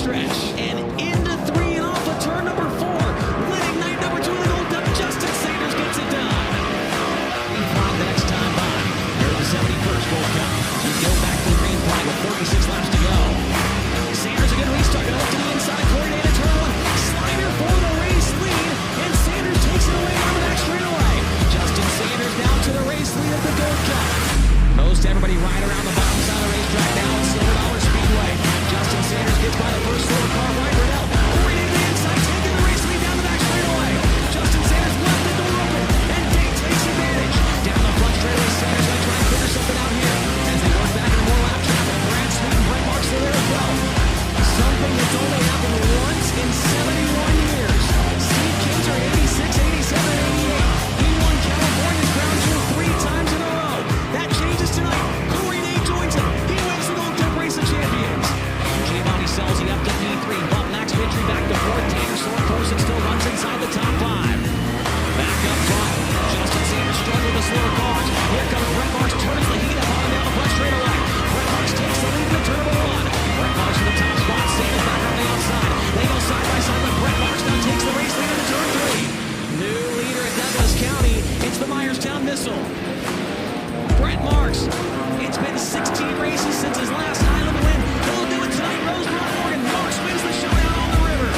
backstretch. And into 3 and off of turn number 4. Winning night number 2 of the Gold Cup. Justin Sanders gets it done. The next time by. Here at the 71st Gold Cup. We go back to the green flag with 46 laps to go. Sanders a good restart. Going up to the inside. Coordinated turn 1. Slider for the race lead. And Sanders takes it away on the back straightaway. Justin Sanders down to the race lead of the Gold Cup. Most everybody right around the bottom side of the racetrack now at Silver Dollar Speedway. Justin Sanders gets by the first silver car right Riddell. Coordinated to the inside. Taking the race lead down the back straightaway. Justin Sanders left the door open. And Dake takes advantage. Down the front straightaway, Sanders going to try and figure something out here. As they work back into more lap traffic, Brad Sweet and Brett Marks are there as well. Something that's only happened once in 71 years. Steve Kinser, 86, 87, 88. He won California's Crown Jewel 3 times in a row. That changes tonight. Corey Nate joins him. He wins the Gold Cup Race of Champions. Giovanni Selzy up to P3. Bump Max Mitri back to 4th. Tanner Sorensen still runs inside the top 5. Back up front. Justin Sanders struggling with the slower cars. Here comes Brett Marks, turns the heat up on down the front straightaway. Brett Marks takes the lead in the turn 1. Brett Marks in the top spot. Sanders back on the outside. They go side by side, but Brett Marks now takes the race lead in the turn 3. New leader in Douglas County. It's the Myerstown Missile. Brett Marks. It's been 16 races since his last Highland win. He'll do it tonight. Rosemont, Oregon. Marks wins the showdown on the river.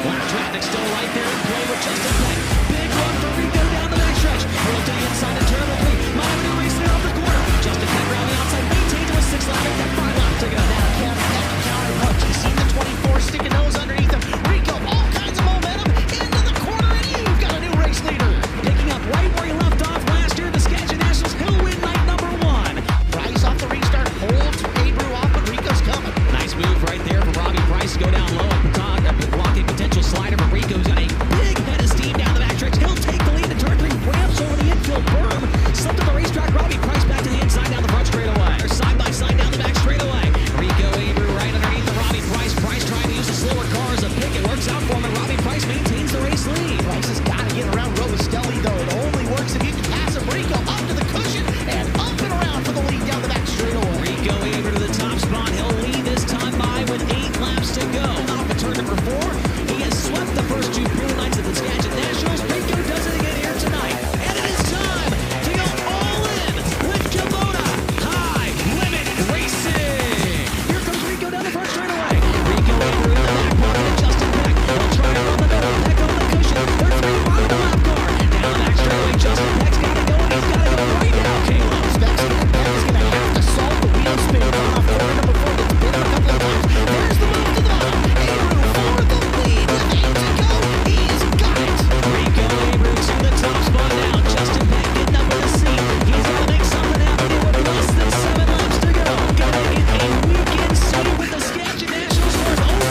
Lap traffic still right there in play with Justin Peck. Big run for Rico down the backstretch. Hurl to the inside of turn 3. Miami racing off the corner. Justin Peck around the outside. Maintains with 6 laps. Make that 5 laps to go. Now counter punch. You see the 24 sticking nose underneath him. Rico, all kinds of momentum into the corner, and you've got a new race leader. Picking up right where he left off last year. The Skagit Nationals. He'll win night number 1. Price off the restart. Holds Abreu off, but Rico's coming. Nice move right there for Robbie Price to go down low at the top. Blocking potential slider, but Rico's got a big head of steam down the backstretch. He'll take the lead in turn 3. Ramps over the infield berm. Slipped to the racetrack. Robbie Price back to the inside down the front straightaway. They're side by side down the back straightaway. Rico Abreu right underneath the Robbie Price. Price trying to use the slower cars. A pick. It works out for him, and Robbie Price maintains the race lead. Price has got to get around Robustelli, though. It only works if you can pass him. Rico up to the cushion and up and around for the lead down the back straightaway. Rico Abreu to the top spot. He'll lead this time by with 8 laps to go. Off of turn number 4. He has swept the first 2 pool nights at the Skagit Nationals. Rico does it again here tonight. And it is time to go all in with Kubota High Limit Racing. Here comes Rico down the front straightaway. Rico Abreu in the back corner to Justin Peck. He'll try to run the middle. Peck on the cushion. They're 3 on the lap car. Down the back straightaway. Justin Peck's got to go, and he's got to go right now. Caleb Specs and Peck is going to have to solve the wheel spin off corner number 4. That's been a couple of times. There's the move to the bottom. Abreu for the lead with 8 to go. He's got it. Rico Abreu to the top spot now. Justin Peck getting up in the seat. He's got to make something happen here with less than 7 laps to go. Gonna get a weekend seat with the Skagit Nationals worth over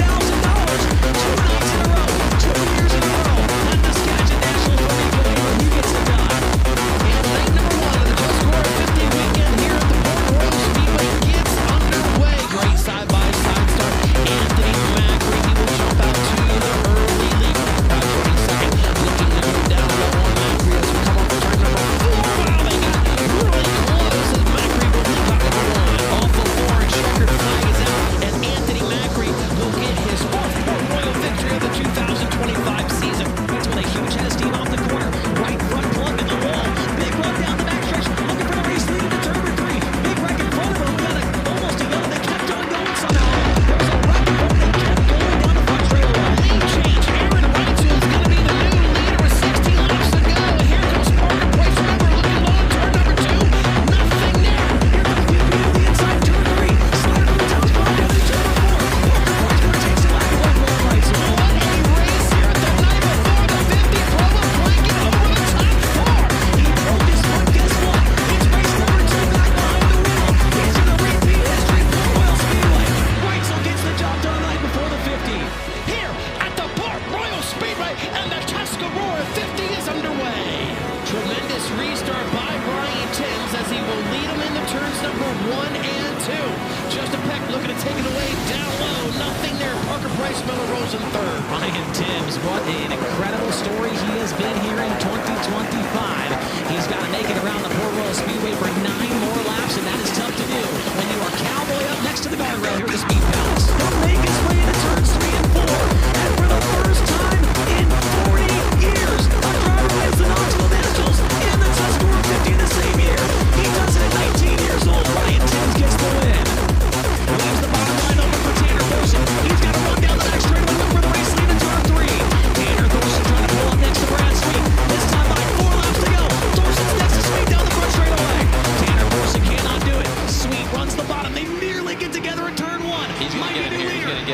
$150,000. 2 nights in a row. 2 years in a row. At the Skagit Nationals for Rico Abreu. He gets it done. And night number 1 of the Just Score 50 weekend here at the Port Royal Speedway gets underway. Great side-by-side start. Anthony Macri, he will jump out to the early lead. About 22nd. Looking to move down the one. Macri as we come off the turn number 4. Wow, they got really close as Macri will be top number 1. Off the 4 and checkered flag is out. And Anthony Macri will get his 4th Port Royal victory of the 2025 season. It's with a huge head of steam off the corner. Right front plug in the wall. Big run down the backstretch. Looking for the race lead into turn number 3. Big wreck in front of him. Got it almost a yellow. They kept on going somehow. There was a wreck in front. They kept going down the front straightaway. Lead change. Aaron Reitzel's going to be the new leader with 16 laps to go. And here comes Parker Price. Remember, looking low in turn number 2. Nothing there. Here comes the to the inside turn 3. Slide from the top spot down to turn number 4. Parker Price going to take some back away from Reitzel. What a race here at the night before the 50 Pro blanket over the top 4. He broke his foot. Guess what? It's race number 2 back behind the wheel. He's in the repeat history for Royal Speedway. Reitzel gets the job done night before the 50. Here at the Port Royal Speedway, and the Tuscarora 50 is underway. Tremendous restart by Ryan Timms as he will lead him into turns number 1 and 2. Justin Peck looking to take it away down low. Nothing there. Parker Price, Miller Rose in 3rd. Ryan Timms, what an incredible story he has been here in 2025. He's got to make it around the Port Royal Speedway for 9 more laps, and that is tough to do when you are Cowboy up next to the guardrail here at the Speed Palace. Don't make it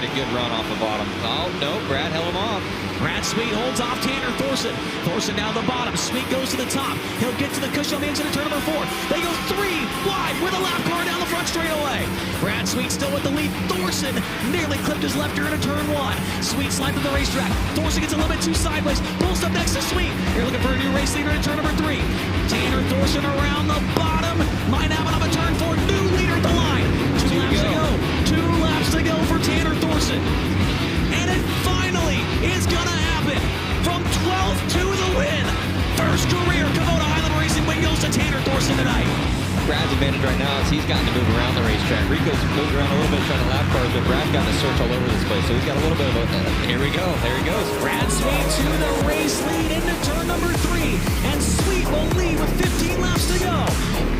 get a good run off the bottom. Oh, no, Brad held him off. Brad Sweet holds off Tanner Thorson. Thorson down the bottom. Sweet goes to the top. He'll get to the cushion on the exit of turn number 4. They go 3 wide with a lap car down the front straightaway. Brad Sweet still with the lead. Thorson nearly clipped his left rear into turn 1. Sweet slides to the racetrack. Thorson gets a little bit too sideways. Pulls up next to Sweet. You're looking for a new race leader in turn number 3. Tanner Thorson around the bottom. Might have another turn 4. New leader at the line. 2 laps to go. 2 laps to go for Tanner Thorson. And it finally is gonna happen. From 12th to the win. First career Kubota Highland Racing win goes to Tanner Thorson tonight. Brad's advantage right now is he's gotten to move around the racetrack. Rico's moved around a little bit trying to lap cars, but Brad's gotten to search all over this place. So he's got a little bit of a... Here we go. There he goes. Brad Sweet to the race lead into turn number 3. And Sweet will lead with 15 laps to go.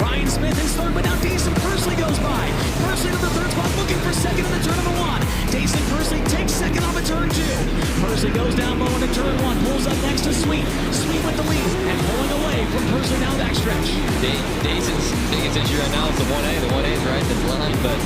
Ryan Smith is third, but now Dason Pursley goes by. Pursley to the third spot, looking for second into turn number 1. Dason Pursley takes second off of turn 2. Pursley goes down low into turn 1, pulls up next to Sweet. Sweet with the lead and pulling away from Pursley down the backstretch. Dason's biggest issue right now is the 1A. The 1A is right, that's line, but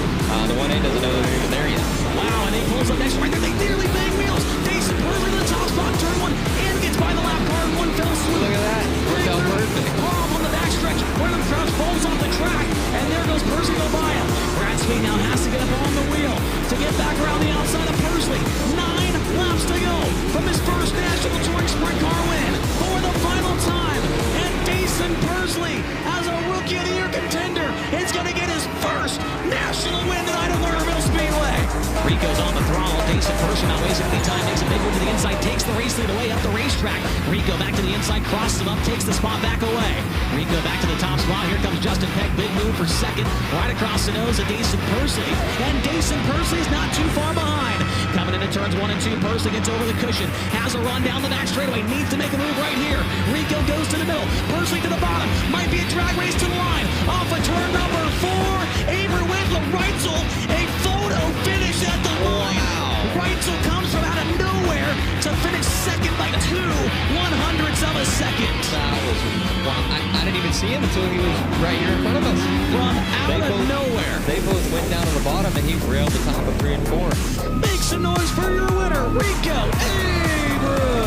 the 1A doesn't know they're even there yet. Wow, and he pulls up next right there. They nearly bang wheels. Dason Pursley to the top spot, turn 1, and gets by the lap car in one fell swoop. Look at that. Worked out perfect. Bomb on the backstretch. One of the crowds falls off the track, and there goes Pursley go by him. Brad Sweet now has to get up on the wheel to get back around the outside of Pursley. 9 laps to go from his first National Touring Sprint Car win for the final time. And Dason Pursley, as a Rookie of the Year contender, is going to get his first national win tonight at Lernerville Speedway. Rico's on the throttle. Dason Pursley not wasting any time. Makes a big move to the inside. Takes the race lead away up the racetrack. Rico back to the inside. Crosses him up. Takes the spot back away. Rico back to the top spot. Here comes Justin Peck. Big move for second. Right across the nose of Dason Pursley. And Dason Pursley's not too far behind. Coming into turns 1 and 2. Pursley gets over the cushion. Has a run down the back straightaway. Needs to make a move right here. Rico goes to the middle. Pursley to the bottom. Might be a drag race to the line. Off of turn number 4. Avery Wendler Reitzel. A photo finish at the line. Wow. Reitzel comes from out of nowhere to finish second by 2/100ths of a second. That was... Wow. I didn't even see him until he was right here in front of us. From out of nowhere. They both went down to the bottom and he railed the top of 3 and 4. Make some noise for your winner, Rico Abreu.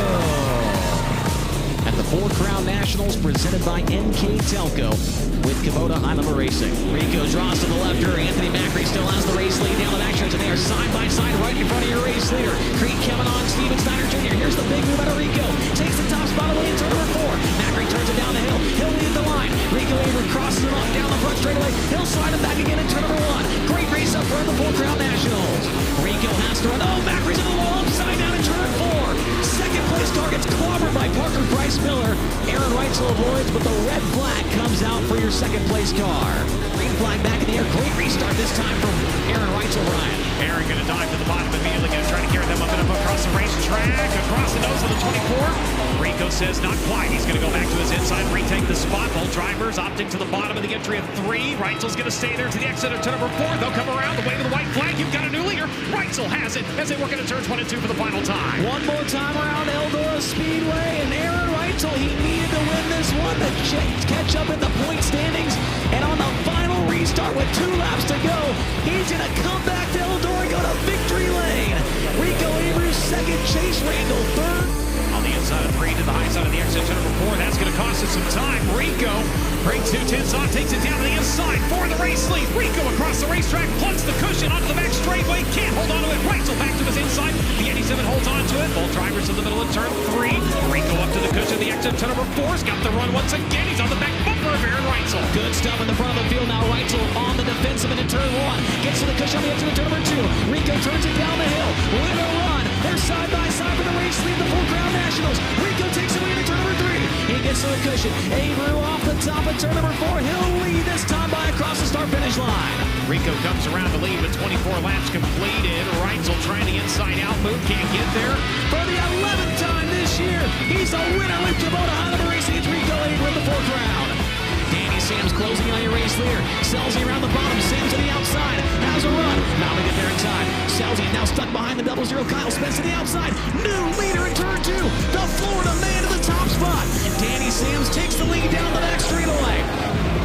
At the 4 Crown Nationals presented by NK Telco with Kubota Highland Racing. Rico draws to the left here. Anthony Macri still has the race lead down the backstretch, and they are side by side right in front of your race leader. Creed Kevin on Steven Steiner Jr. Here's the big move out of Rico. Takes the top spot away in turn number 4. Macri turns it down the hill. He'll lead the line. Rico Abreu crosses it off down the front straightaway. He'll slide it back again in turn number 1. Great race up for the 4 Crown Nationals. Rico has to run. Oh, Macri's in the wall upside down in turn 4. Second place car gets clobbered by Parker Bryce Miller. Aaron Reitzel avoids, but the red flag comes out for your second place car. Green flag back in the air. Great restart this time from Aaron Reitzel, Ryan. Aaron going to dive to the bottom immediately, going to try to carry them up and up across the racetrack, across the nose of the 24. Rico says not quite. He's going to go back to his inside, retake the spot. Both drivers opting to the bottom of the entry of 3. Reitzel's going to stay there to the exit of turn number 4. They'll come around the way to the white flag. You've got a new leader. Reitzel has it as they work into turns 1 and 2 for the final time. One more time around Eldora Speedway, and Aaron Reitzel, he needed to win this one to catch up in the point standings. And on the final restart with 2 laps to go, he's going to come back to Eldora and go to victory lane. Rico Abreu second, Chase Randall third. On the inside of 3 to the high side of the exit turn number 4. That's going to cost us some time. Rico brings 2/10 on, takes it down to the inside for the race lead. Rico across the racetrack, plugs the cushion onto the back straightaway. Can't hold on to it. Reitzel back to his inside. The 87 holds on to it. Both drivers in the middle of turn 3. Rico up to the cushion. The exit turn number 4's got the run once again. He's on the back bumper of Aaron Reitzel. Good stuff in the front of the field now. Reitzel on the defensive into turn 1. Gets to the cushion on the exit of turn number 2. Rico turns it down the hill. With a run. They're side by side for the race lead. The 4 Crown Nationals. Rico takes it away to turn number 3. He gets to the cushion. Abreu off the top of turn number 4. He'll lead this time by across the start-finish line. Rico comes around the lead with 24 laps completed. Reitzel trying the inside-out move. Can't get there. For the 11th time this year, he's a winner with Kubota Highland Racing. It's Rico Abreu in the 4th round. Danny Sams closing on your race leader. Selzy around the bottom. Sams to the outside. Has a run. Not going to get there in time. Selzy now stuck behind the 00. Kyle Spence to the outside. New leader in turn 2. The Florida man to the top spot. Danny Sams takes the lead down the back straightaway.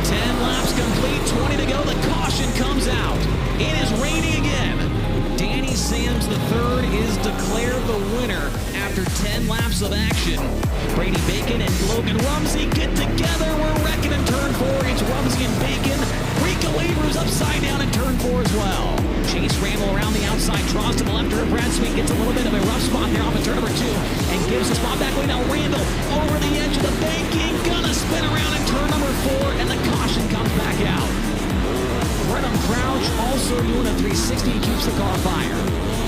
10 laps complete. 20 to go. The caution comes out. It is raining again. Danny Johnny Sams III is declared the winner after 10 laps of action. Brady Bacon and Logan Rumsey get together. We're wrecking in turn 4. It's Rumsey and Bacon. Rico Abrams upside down in turn 4 as well. Chase Randall around the outside, draws to the left. Brad Sweet gets a little bit of a rough spot there off of turn number 2 and gives the spot back away. Now Randall over the edge of the banking, gonna spin around in turn number 4, and the caution comes back out. Brenham Crouch also doing a 360, keeps the car fire.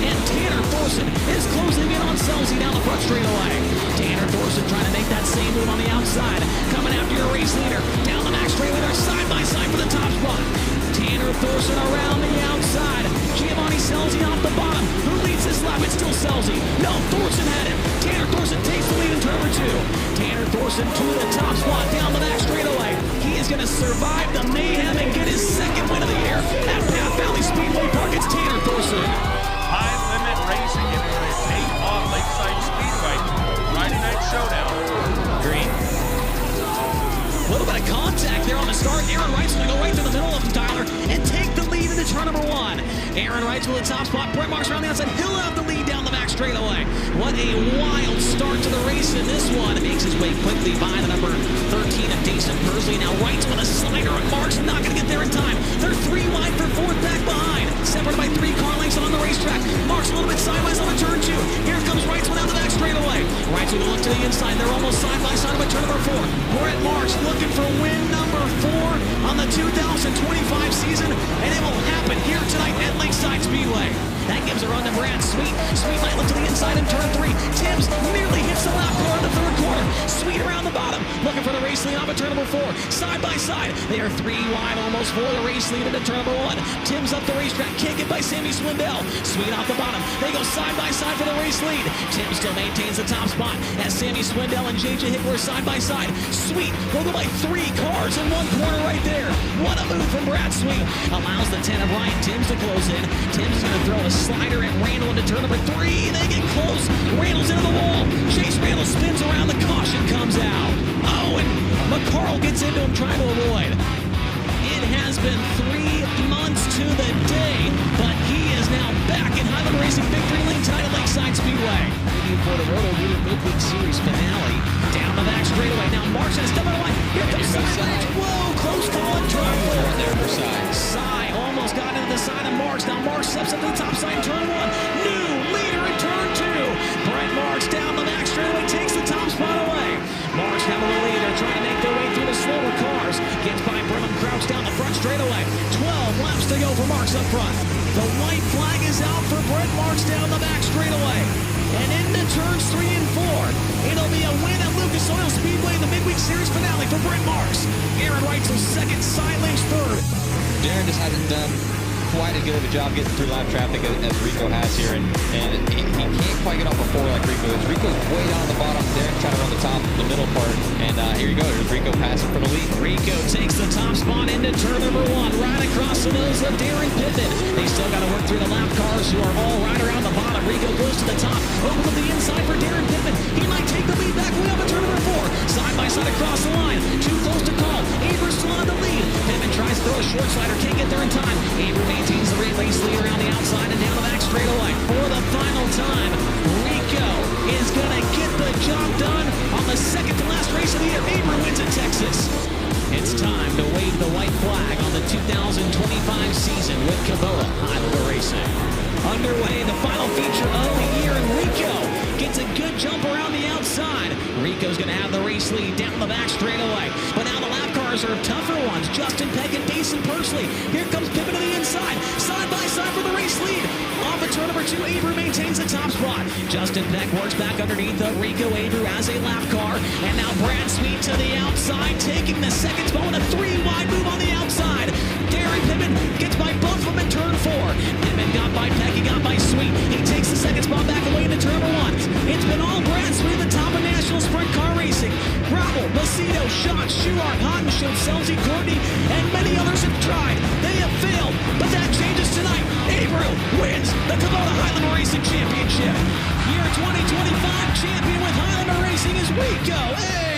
And Tanner Thorson is closing in on Selsey down the front straightaway. Tanner Thorson trying to make that same move on the outside. Coming after your race leader. Down the max straightaway, they're side by side for the top spot. Tanner Thorson around the outside. Giovanni Selsey off the bottom. Who leads this lap? It's still Selsey. No, Thorson had him. Tanner Thorson takes the lead in turn number 2. Tanner Thorson to the top spot down the max straightaway. He is going to survive the mayhem and get his second win of the year at Path Valley Speedway Park. It's Tanner Thorson. High Limit Racing in the Tate Off Lakeside Speedway. Friday Night Showdown. Green. A little bit of contact there on the start. Aaron Wright's going to go right through the middle of him, Tyler, and take the lead into turn number 1. Aaron Wright's with the top spot. Brent Marks around the outside. He'll have the lead down the max straightaway. What a wild start to the race in this one. It makes his way quickly by the number 13 of Jason Persley. Now Wright's with a slider, and Marks not going to get there in time. They're 3 wide for 4th back behind. Separated by 3 car lengths on the racetrack. Marks a little bit sideways on the turn 2. Here comes Wright's down the back straightaway. Wright's going to look to the inside. They're almost side by side with turn number 4. Brent Marks looking for win number 4 on the 2025 season, and it will happen here tonight at Lakeside Speedway. That gives a run to Brad Sweet. Sweet might look to the inside in turn 3. Tibbs nearly hits the lap car in the 3rd corner. Sweet around the bottom, looking for the race lead off of turn number 4. Side by side, they are 3 wide almost for the race lead into turn number 1. Tibbs up the racetrack, kick it by Sammy Swindell. Sweet off the bottom, they go side by side for the race lead. Tibbs still maintains the top spot as Sammy Swindell and JJ Hickler side by side. Sweet will go by 3 cars in 1 corner right there. What a move from Brad Sweet. Allows the 10 of Ryan Tibbs to close in. Tibbs is going to throw a slider at Randall into turn number 3. They get close. Randall's into the wall. Chase Randall spins around. The caution comes out. Oh, and McCarl gets into him trying to avoid. It has been 3 months to the day, but he is now back in Highland Racing victory lane tonight at Lakeside Speedway. For the Roto Leader Midweek Series finale. Down the back straightaway. Now Marks has step on the line. Here comes Cy. Whoa, close call in turn 4. There for Cy. Cy almost got into the side of Marks. Now Marks steps up to the top side in turn 1. New leader in turn 2. Brent Marks down the back straightaway takes the top spot away. Marks now in the lead. They're trying to make their way through the slower cars. Gets by Brenham Crouch down the front straightaway. 12 laps to go for Marks up front. The white flag is out for Brent Marks down the back straightaway. And into turns 3 and 4. It'll be a win at Lucas Oil Speedway in the midweek series finale for Brent Marks. Aaron Wright's second, Cy Lynch third. Darren just hasn't done quite as good of a job getting through live traffic as Rico has here, and he can't quite get off a 4 like Rico is. Rico's way down the bottom. Darren trying to run the top, the middle part, and here you go. Here's Rico passing for the lead. Rico takes the top spot into turn number 1, right across the nose of Darren Pittman. They still got to work through the lap cars who are all right around the bottom. Rico goes to the top, over to the inside for Darren Pittman. He might take the lead back way up in turn number 4. Side by side across the line, too close to call. Aver's still on the lead. Pittman tries to throw a short slider, can't get there in time. Aver maintains the race lead around the outside and down the back straightaway. For the final time, Rico is going to get the job done on the second to last race of the year. Aver wins at Texas. It's time to wave the white flag on the 2025 season with Kubota Highlander Racing. Underway, the final feature of the year, and Rico gets a good jump around the outside. Rico's going to have the race lead down the back straightaway. But now the lap cars are tougher ones. Justin Peck and Jason Persley. Here comes Pippin to the inside. Side by side for the race lead. Off of turn number 2, Aver maintains the top spot. Justin Peck works back underneath of Rico Aver as a lap car. And now Brad Sweet to the outside, taking the second spot with a 3-wide move on the outside. Darren Pippin gets by both of them in turn 4. Pippin got by Peck, he got by Sweet. He takes the second spot back away into turn number 1. It's been all Brad Sweet at the top of National Sprint Car Racing. Gravel, Macedo, Schott, Schuart, Hodenschild, Selsey, Courtney, and many others have tried. They have failed, but that changes tonight. Abreu wins the Kubota Highlander Racing Championship. Year 2025 champion with Highlander Racing is Rico.